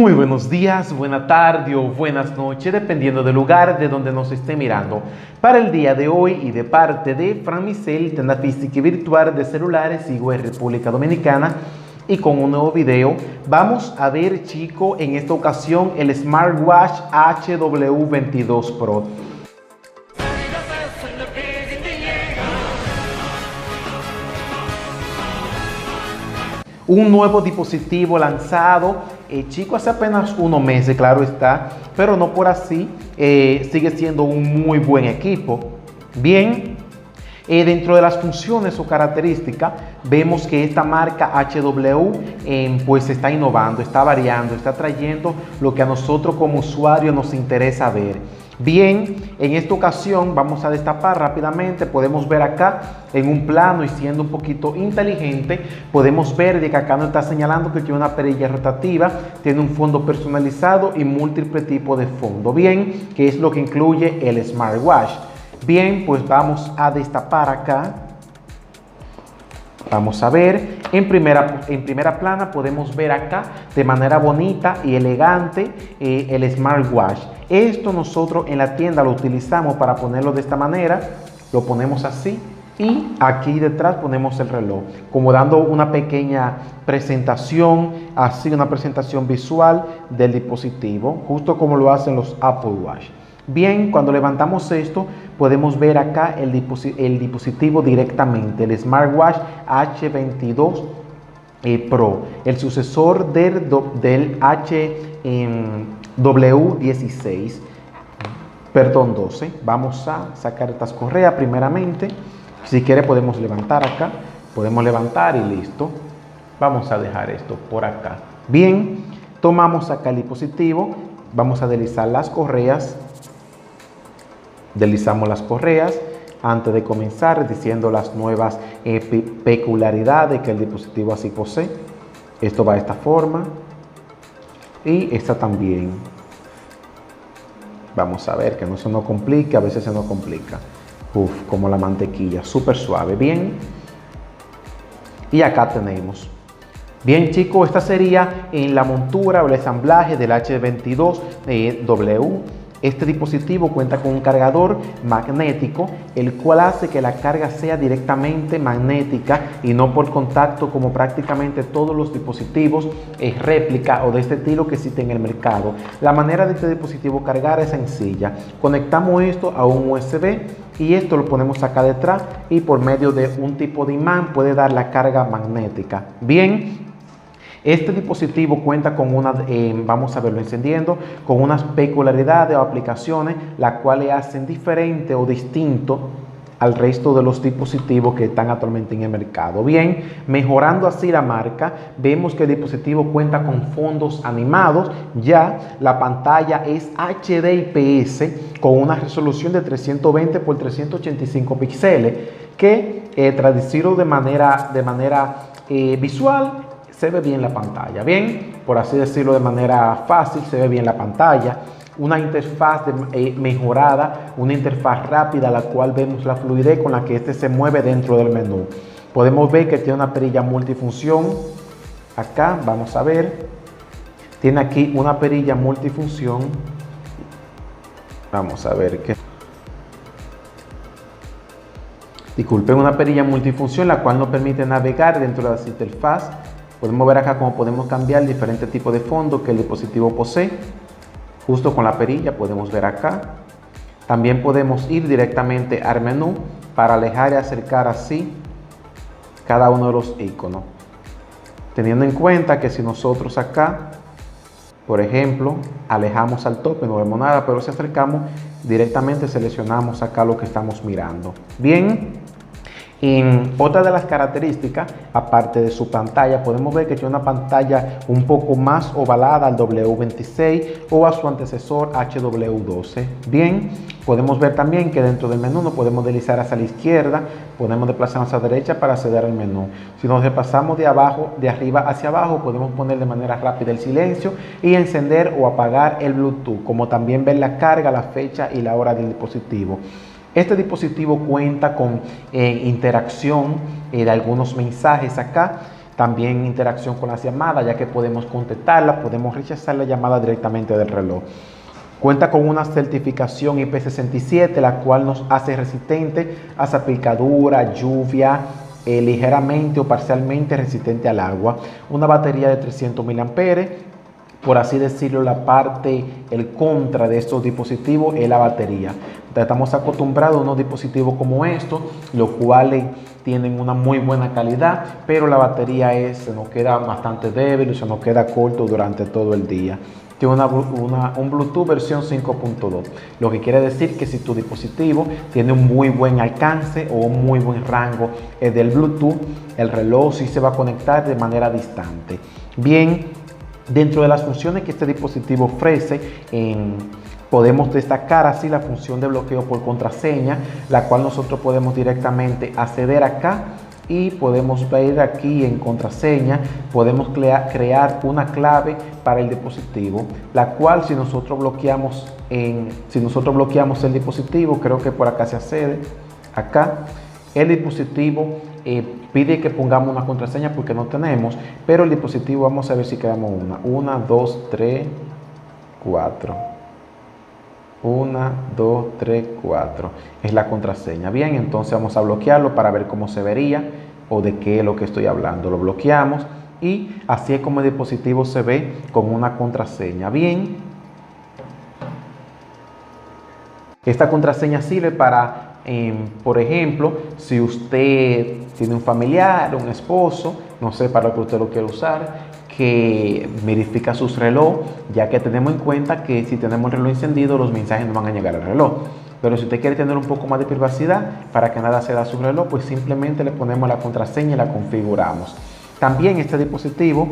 Muy buenos días, buena tarde o buenas noches, dependiendo del lugar de donde nos esté mirando. Para el día de hoy y de parte de Framisel, tienda física y virtual de celulares, sigo en República Dominicana y con un nuevo video. Vamos a ver, chicos, en esta ocasión el Smartwatch HW22 Pro. Un nuevo dispositivo lanzado, chicos, hace apenas unos meses, claro está, pero no por así, sigue siendo un muy buen equipo. Bien, dentro de las funciones o características, vemos que esta marca HW pues está innovando, está variando, está trayendo lo que a nosotros como usuarios nos interesa ver. Bien, en esta ocasión vamos a destapar rápidamente. Podemos ver acá en un plano, y siendo un poquito inteligente, podemos ver de que acá nos está señalando que tiene una perilla rotativa, tiene un fondo personalizado y múltiples tipos de fondo. Bien, que es lo que incluye el Smartwatch. Bien, pues vamos a destapar acá. Vamos a ver, en primera plana podemos ver acá de manera bonita y elegante el Smartwatch. Esto nosotros en la tienda lo utilizamos para ponerlo de esta manera, lo ponemos así y aquí detrás ponemos el reloj, como dando una pequeña presentación, así una presentación visual del dispositivo, justo como lo hacen los Apple Watch. Bien, cuando levantamos esto, podemos ver acá el dispositivo directamente, el Smartwatch H22 Pro, el sucesor del HW16, perdón, 12. Vamos a sacar estas correas primeramente. Si quiere podemos levantar acá, podemos levantar y listo. Vamos a dejar esto por acá. Bien, tomamos acá el dispositivo, vamos a deslizar las correas. Deslizamos las correas antes de comenzar diciendo las nuevas peculiaridades que el dispositivo así posee. Esto va de esta forma y esta también. Vamos a ver que no se nos complique, a veces se nos complica. Como la mantequilla, súper suave. Bien. Y acá tenemos. Bien, chicos, esta sería en la montura o el ensamblaje del H22W. Este dispositivo cuenta con un cargador magnético, el cual hace que la carga sea directamente magnética y no por contacto como prácticamente todos los dispositivos réplica o de este estilo que existen en el mercado. La manera de este dispositivo cargar es sencilla. Conectamos esto a un USB y esto lo ponemos acá detrás y por medio de un tipo de imán puede dar la carga magnética. Bien. Este dispositivo cuenta con vamos a verlo encendiendo, con unas peculiaridades o aplicaciones las cuales hacen diferente o distinto al resto de los dispositivos que están actualmente en el mercado. Bien, mejorando así la marca, vemos que el dispositivo cuenta con fondos animados, ya la pantalla es HD IPS con una resolución de 320 por 385 píxeles que traducido de manera visual, se ve bien la pantalla. Bien, por así decirlo de manera fácil, se ve bien la pantalla. Una interfaz mejorada, una interfaz rápida, la cual vemos la fluidez con la que este se mueve dentro del menú. Podemos ver que tiene una perilla multifunción. Acá vamos a ver, tiene aquí una perilla multifunción. Vamos a ver qué. Disculpen, una perilla multifunción, la cual nos permite navegar dentro de la interfaz. Podemos ver acá cómo podemos cambiar diferentes tipos de fondos que el dispositivo posee. Justo con la perilla podemos ver acá. También podemos ir directamente al menú para alejar y acercar así cada uno de los iconos. Teniendo en cuenta que si nosotros acá, por ejemplo, alejamos al tope, no vemos nada, pero si acercamos, directamente seleccionamos acá lo que estamos mirando. Bien. Otra de las características, aparte de su pantalla, podemos ver que tiene una pantalla un poco más ovalada al W26 o a su antecesor HW12. Bien, podemos ver también que dentro del menú nos podemos deslizar hacia la izquierda, podemos desplazarnos a la derecha para acceder al menú. Si nos desplazamos de arriba hacia abajo, podemos poner de manera rápida el silencio y encender o apagar el Bluetooth, como también ver la carga, la fecha y la hora del dispositivo. Este dispositivo cuenta con interacción de algunos mensajes acá. También interacción con las llamadas, ya que podemos contestarla, podemos rechazar la llamada directamente del reloj. Cuenta con una certificación IP67, la cual nos hace resistente a salpicadura, lluvia, ligeramente o parcialmente resistente al agua. Una batería de 300 mAh. Por así decirlo, el contra de estos dispositivos es la batería. Estamos acostumbrados a unos dispositivos como estos, los cuales tienen una muy buena calidad, pero la batería se nos queda bastante débil y se nos queda corto durante todo el día. Tiene un Bluetooth versión 5.2, lo que quiere decir que si tu dispositivo tiene un muy buen alcance o un muy buen rango del Bluetooth, el reloj sí se va a conectar de manera distante. Bien, dentro de las funciones que este dispositivo ofrece, podemos destacar así la función de bloqueo por contraseña, la cual nosotros podemos directamente acceder acá y podemos ver aquí en contraseña, podemos crear una clave para el dispositivo, la cual si nosotros bloqueamos el dispositivo, creo que por acá se accede, acá, el dispositivo pide que pongamos una contraseña porque no tenemos, pero el dispositivo, vamos a ver si creamos una, 2, 3, 4. 1, 2, 3, 4 es la contraseña. Bien, entonces vamos a bloquearlo para ver cómo se vería o de qué es lo que estoy hablando. Lo bloqueamos y así es como el dispositivo se ve con una contraseña. Bien, esta contraseña sirve para, por ejemplo, si usted tiene un familiar, un esposo, no sé para lo que usted lo quiere usar, que verifica sus reloj, ya que tenemos en cuenta que si tenemos el reloj encendido, los mensajes no van a llegar al reloj. Pero si usted quiere tener un poco más de privacidad para que nada se da a su reloj, pues simplemente le ponemos la contraseña y la configuramos. También este dispositivo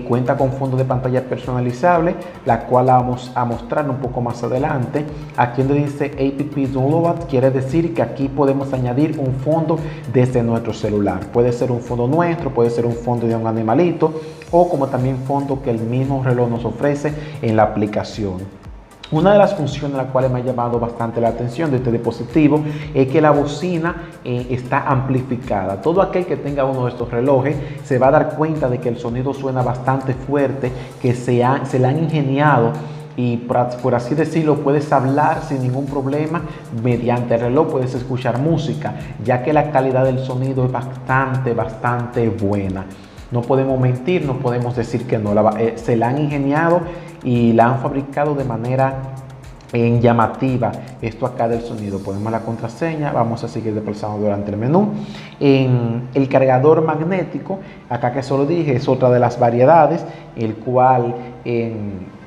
cuenta con fondo de pantalla personalizable, la cual vamos a mostrar un poco más adelante. Aquí donde dice App Download, quiere decir que aquí podemos añadir un fondo desde nuestro celular. Puede ser un fondo nuestro, puede ser un fondo de un animalito o como también fondo que el mismo reloj nos ofrece en la aplicación. Una de las funciones las cuales me ha llamado bastante la atención de este dispositivo es que la bocina está amplificada. Todo aquel que tenga uno de estos relojes se va a dar cuenta de que el sonido suena bastante fuerte, que se le han ingeniado y por así decirlo puedes hablar sin ningún problema. Mediante el reloj puedes escuchar música, ya que la calidad del sonido es bastante buena. No podemos mentir, no podemos decir que no. Se la han ingeniado y la han fabricado de manera llamativa. Esto acá del sonido, ponemos la contraseña, vamos a seguir desplazando durante el menú. El cargador magnético, acá que solo dije, es otra de las variedades, el cual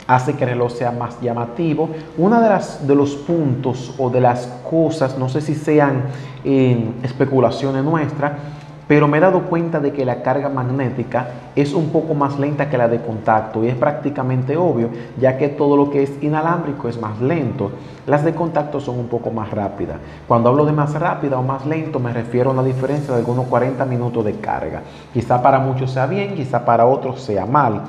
hace que el reloj sea más llamativo. Una de los puntos o de las cosas, no sé si sean especulaciones nuestras, pero me he dado cuenta de que la carga magnética es un poco más lenta que la de contacto y es prácticamente obvio, ya que todo lo que es inalámbrico es más lento. Las de contacto son un poco más rápidas. Cuando hablo de más rápida o más lento me refiero a una diferencia de algunos 40 minutos de carga. Quizá para muchos sea bien, quizá para otros sea mal.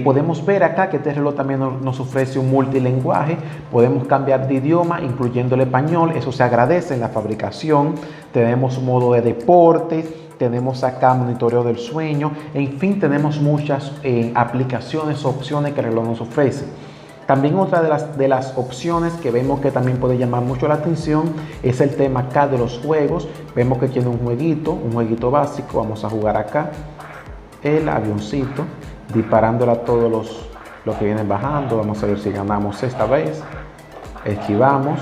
Podemos ver acá que este reloj también nos ofrece un multilingüaje. Podemos cambiar de idioma, incluyendo el español. Eso se agradece en la fabricación. Tenemos un modo de deportes. Tenemos acá monitoreo del sueño. En fin, tenemos muchas aplicaciones o opciones que el reloj nos ofrece. También otra de las opciones que vemos que también puede llamar mucho la atención es el tema acá de los juegos. Vemos que tiene un jueguito básico. Vamos a jugar acá el avioncito, disparándola a todos los que vienen bajando. Vamos a ver si ganamos esta vez. Esquivamos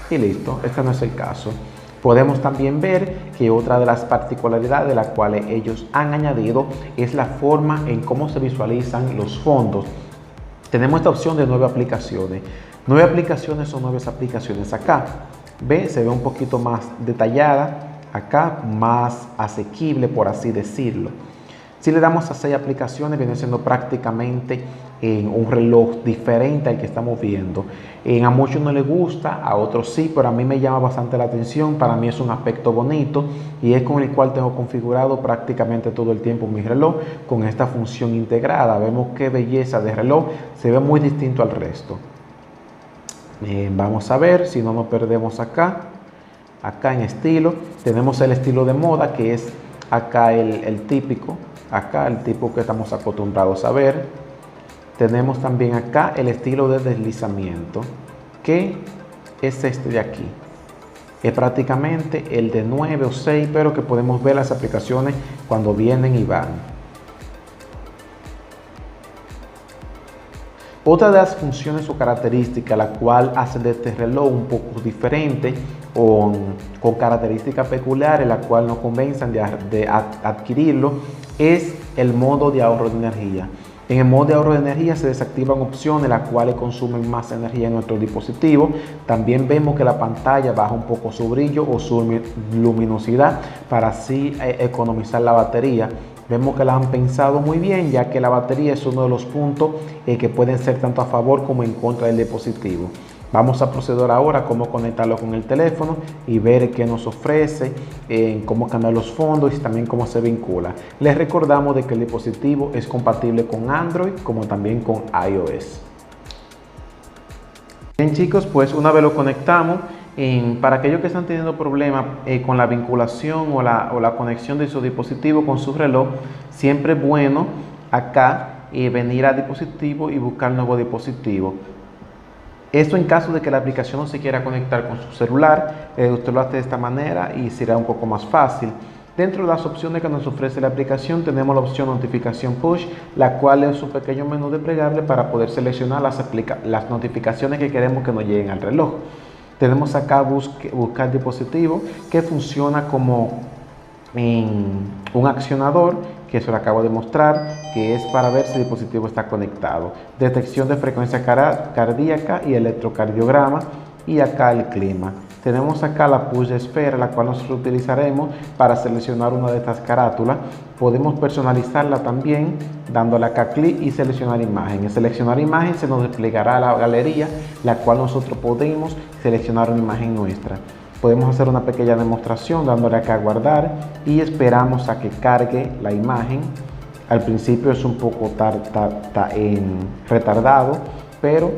y listo. Este no es el caso. Podemos también ver que otra de las particularidades de las cuales ellos han añadido es la forma en cómo se visualizan los fondos. Tenemos esta opción de 9 aplicaciones. 9 aplicaciones o 9 aplicaciones acá. ¿Ve? Se ve un poquito más detallada. Acá más asequible, por así decirlo. Si le damos a 6 aplicaciones, viene siendo prácticamente un reloj diferente al que estamos viendo. A muchos no les gusta, a otros sí, pero a mí me llama bastante la atención. Para mí es un aspecto bonito y es con el cual tengo configurado prácticamente todo el tiempo mi reloj con esta función integrada. Vemos qué belleza de reloj, se ve muy distinto al resto. Vamos a ver si no nos perdemos acá. Acá en estilo, tenemos el estilo de moda que es acá el típico, acá el tipo que estamos acostumbrados a ver. Tenemos también acá el estilo de deslizamiento, que es este de aquí. Es prácticamente el de 9 o 6, pero que podemos ver las aplicaciones cuando vienen y van. Otra de las funciones o características la cual hace de este reloj un poco diferente o con características peculiares, la cual nos convencen de adquirirlo, es el modo de ahorro de energía. En el modo de ahorro de energía se desactivan opciones las cuales consumen más energía en nuestro dispositivo. También vemos que la pantalla baja un poco su brillo o su luminosidad para así economizar la batería. Vemos que la han pensado muy bien, ya que la batería es uno de los puntos que pueden ser tanto a favor como en contra del dispositivo. Vamos a proceder ahora a cómo conectarlo con el teléfono y ver qué nos ofrece, cómo cambiar los fondos y también cómo se vincula. Les recordamos de que el dispositivo es compatible con Android como también con iOS. Bien chicos, pues una vez lo conectamos, para aquellos que están teniendo problemas con la vinculación o la conexión de su dispositivo con su reloj, siempre es bueno acá venir al dispositivo y buscar nuevo dispositivo. Esto en caso de que la aplicación no se quiera conectar con su celular, usted lo hace de esta manera y será un poco más fácil. Dentro de las opciones que nos ofrece la aplicación tenemos la opción notificación push, la cual es un pequeño menú desplegable para poder seleccionar las notificaciones que queremos que nos lleguen al reloj. Tenemos acá buscar dispositivo, que funciona como un accionador, que se lo acabo de mostrar, que es para ver si el dispositivo está conectado. Detección de frecuencia cardíaca y electrocardiograma, y acá el clima. Tenemos acá la push de esfera, la cual nosotros utilizaremos para seleccionar una de estas carátulas. Podemos personalizarla también dándole acá clic y seleccionar imagen. En seleccionar imagen se nos desplegará la galería, la cual nosotros podemos seleccionar una imagen nuestra. Podemos hacer una pequeña demostración dándole acá a guardar y esperamos a que cargue la imagen. Al principio es un poco retardado, pero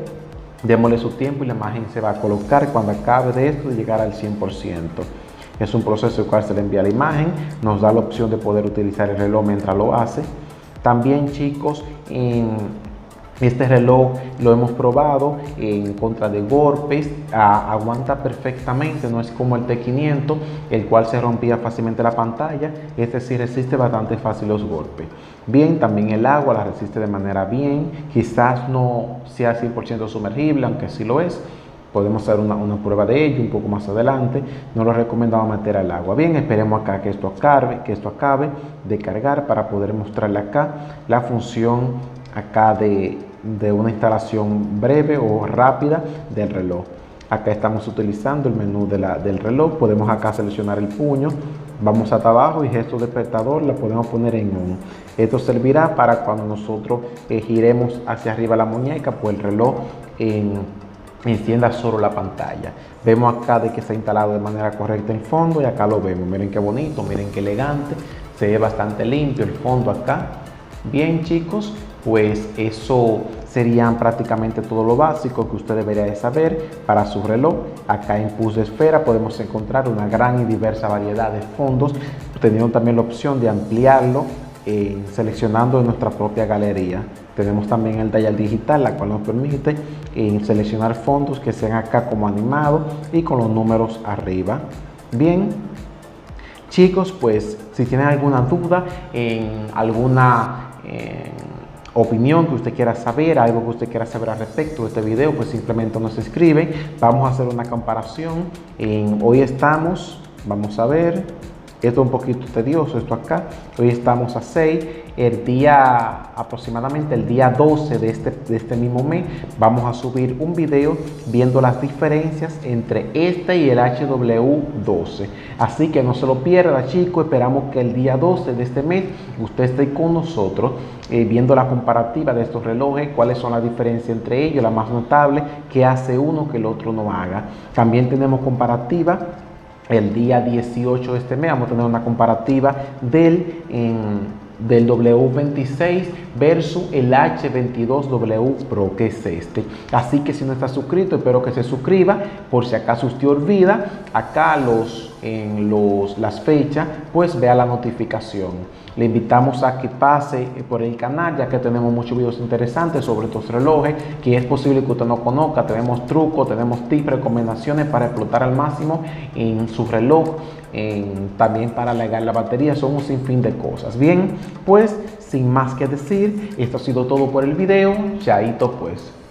démosle su tiempo y la imagen se va a colocar cuando acabe de esto de llegar al 100%. Es un proceso el cual se le envía la imagen, nos da la opción de poder utilizar el reloj mientras lo hace. También chicos, este reloj lo hemos probado en contra de golpes, aguanta perfectamente, no es como el T500, el cual se rompía fácilmente la pantalla. Este sí resiste bastante fácil los golpes. Bien, también el agua la resiste de manera bien, quizás no sea 100% sumergible, aunque sí lo es. Podemos hacer una prueba de ello un poco más adelante. No lo recomendamos meter al agua. Bien, esperemos acá que esto acabe de cargar para poder mostrarle acá la función acá de una instalación breve o rápida del reloj. Acá estamos utilizando el menú del reloj. Podemos acá seleccionar el puño. Vamos hasta abajo y gesto despertador la podemos poner en on. Esto servirá para cuando nosotros giremos hacia arriba la muñeca, pues el reloj encienda solo la pantalla. Vemos acá de que está instalado de manera correcta el fondo y acá lo vemos. Miren qué bonito, miren qué elegante. Se ve bastante limpio el fondo acá. Bien chicos, pues eso serían prácticamente todo lo básico que usted debería de saber para su reloj. Acá en push de esfera podemos encontrar una gran y diversa variedad de fondos, teniendo también la opción de ampliarlo seleccionando en nuestra propia galería. Tenemos también el dial digital, la cual nos permite seleccionar fondos que sean acá como animados y con los números arriba. Bien chicos, pues si tienen alguna duda en alguna opinión que usted quiera saber, algo que usted quiera saber al respecto de este video, pues simplemente nos escribe. Vamos a hacer una comparación. Hoy estamos, vamos a ver, esto es un poquito tedioso, esto acá. Hoy estamos a 6, aproximadamente el día 12 de este mismo mes, vamos a subir un video viendo las diferencias entre este y el HW12. Así que no se lo pierda chicos, esperamos que el día 12 de este mes usted esté con nosotros viendo la comparativa de estos relojes, cuáles son las diferencias entre ellos, la más notable, qué hace uno que el otro no haga. También tenemos comparativa. El día 18 de este mes vamos a tener una comparativa del W26 versus el H22W Pro, que es este. Así que si no está suscrito, espero que se suscriba. Por si acaso usted olvida, acá los en las fechas, pues vea la notificación. Le invitamos a que pase por el canal, ya que tenemos muchos videos interesantes sobre estos relojes, que es posible que usted no conozca. Tenemos trucos, tenemos tips, recomendaciones para explotar al máximo en su reloj, también para alargar la batería. Son un sinfín de cosas. Bien, pues sin más que decir, esto ha sido todo por el video. Chaito pues.